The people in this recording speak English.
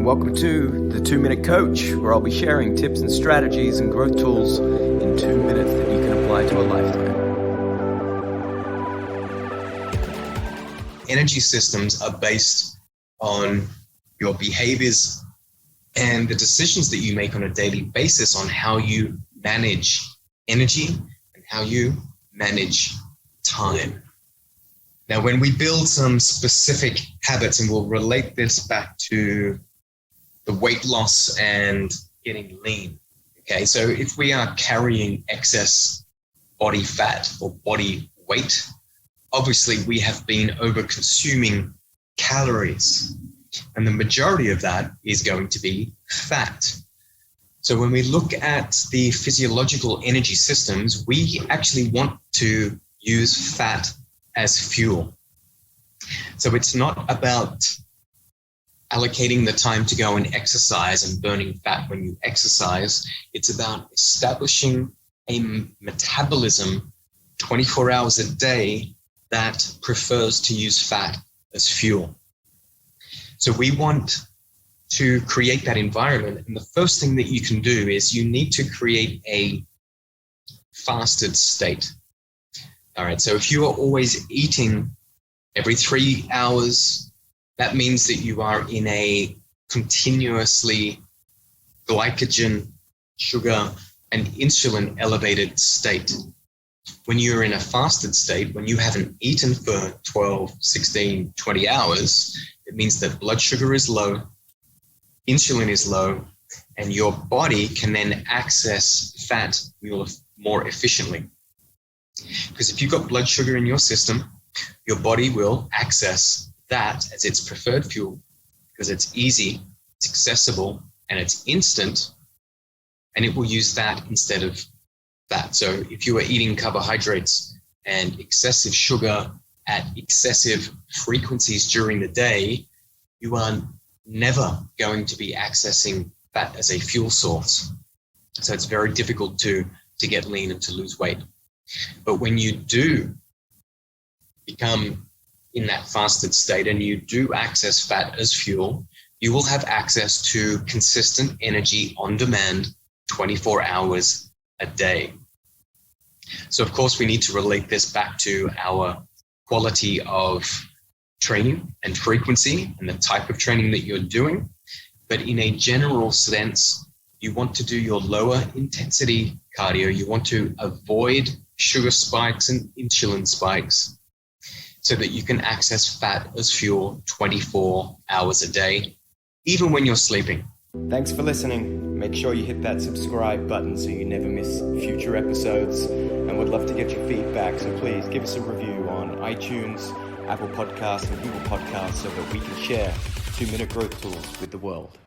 and welcome to the 2 Minute Coach, where I'll be sharing tips and strategies and growth tools in 2 minutes that you can apply to a lifetime. Energy systems are based on your behaviors and the decisions that you make on a daily basis on how you manage energy and how you manage time. Now, when we build some specific habits, and we'll relate this back to the weight loss and getting lean. Okay, so if we are carrying excess body fat or body weight, obviously we have been over consuming calories, and the majority of that is going to be fat. So when we look at the physiological energy systems, we actually want to use fat as fuel. So it's not about allocating the time to go and exercise and burning fat when you exercise. It's about establishing a metabolism 24 hours a day that prefers to use fat as fuel. So we want to create that environment. And the first thing that you can do is you need to create a fasted state. All right, so if you are always eating every 3 hours, that means that you are in a continuously glycogen, sugar, and insulin elevated state. When you're in a fasted state, when you haven't eaten for 12, 16, 20 hours, it means that blood sugar is low, insulin is low, and your body can then access fat more efficiently. Because if you've got blood sugar in your system, your body will access that as its preferred fuel because it's easy, it's accessible, and it's instant, and it will use that instead of fat. So if you are eating carbohydrates and excessive sugar at excessive frequencies during the day, you are never going to be accessing fat as a fuel source. So it's very difficult to get lean and to lose weight. But when you do become in that fasted state and you do access fat as fuel, you will have access to consistent energy on demand 24 hours a day. So of course we need to relate this back to our quality of training and frequency and the type of training that you're doing. But in a general sense, you want to do your lower intensity cardio. You want to avoid sugar spikes and insulin spikes so that you can access fat as fuel 24 hours a day, even when you're sleeping. Thanks for listening. Make sure you hit that subscribe button so you never miss future episodes, and would love to get your feedback, so please give us a review on iTunes, Apple Podcasts, and Google Podcasts so that we can share 2 Minute Growth Tools with the world.